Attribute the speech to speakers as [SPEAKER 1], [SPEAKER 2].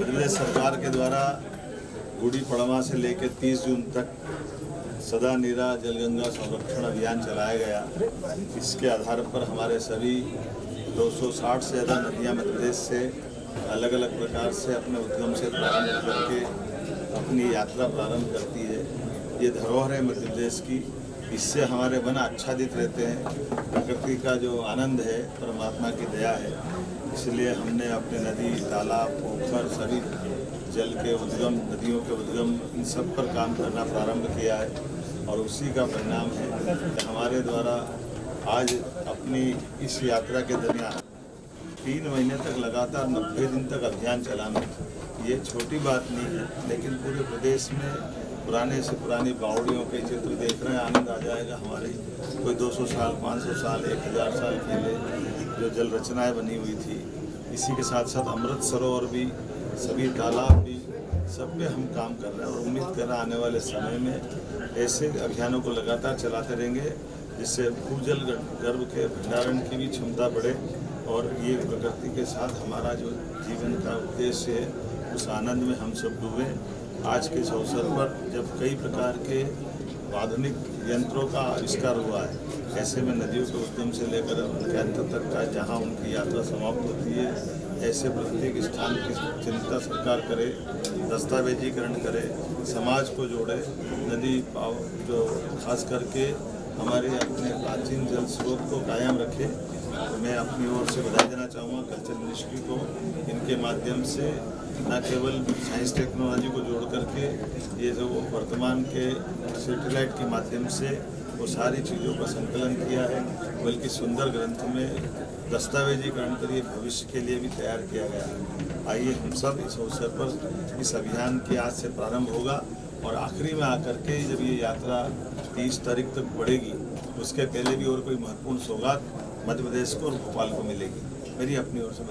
[SPEAKER 1] मध्य प्रदेश सरकार के द्वारा गुड़ी पड़वा से लेकर 30 जून तक सदा नीरा जलगंगा संरक्षण अभियान चलाया गया। इसके आधार पर हमारे सभी 260 से ज़्यादा नदियाँ मध्य प्रदेश से अलग अलग प्रकार से अपने उद्गम से प्रारंभ करके अपनी यात्रा प्रारंभ करती है। ये धरोहर है मध्य प्रदेश की, इससे हमारे वन आच्छादित रहते हैं। प्रकृति का जो आनंद है परमात्मा की दया है, इसलिए हमने अपने नदी, तालाब, पोखर, सभी जल के उद्गम, नदियों के उद्गम, इन सब पर काम करना प्रारंभ किया है। और उसी का परिणाम है कि हमारे द्वारा आज अपनी इस यात्रा के दरमियान 3 महीने तक लगातार 90 दिन तक अभियान चलाना, ये छोटी बात नहीं है। लेकिन पूरे प्रदेश में पुराने से पुरानी बावड़ियों के चित्र देख रहे हैं, आनंद आ जाएगा। हमारी कोई 200 साल, 500 साल, 1000 साल पहले जो जल रचनाएँ बनी हुई थी, इसी के साथ साथ अमृत सरोवर भी, सभी तालाब भी, सब पे हम काम कर रहे हैं। और उम्मीद कर रहे हैं आने वाले समय में ऐसे अभियानों को लगातार चलाते रहेंगे, जिससे भूजल गर्भ के भंडारण की भी क्षमता बढ़े और ये प्रकृति के साथ हमारा जो जीवन का उद्देश्य है, उस आनंद में हम सब डूबें। आज के इस अवसर पर जब कई प्रकार के आधुनिक यंत्रों का आविष्कार हुआ है, ऐसे में नदियों के उद्गम से लेकर उनके अंत तक का जहाँ उनकी यात्रा समाप्त होती है, ऐसे प्रत्येक स्थान की चिंता सरकार करे, दस्तावेजीकरण करे, समाज को जोड़े, नदी जो खास करके हमारे अपने प्राचीन जल स्रोत को कायम रखे। तो मैं अपनी ओर से बधाई देना चाहूँगा कल्चर मिनिस्ट्री को। इनके माध्यम से न केवल साइंस टेक्नोलॉजी को जोड़ करके ये जो वर्तमान के सैटेलाइट के माध्यम से वो सारी चीज़ों का संकलन किया है, बल्कि सुंदर ग्रंथ में दस्तावेजीकरण करिए भविष्य के लिए भी तैयार किया गया है। आइए हम सब इस अवसर पर इस अभियान की आज से प्रारंभ होगा और आखिरी में आकर के जब ये यात्रा 30 तारीख तक बढ़ेगी, उसके पहले भी और कोई महत्वपूर्ण सौगात मध्य प्रदेश को और भोपाल को मिलेगी। मेरी अपनी ओर से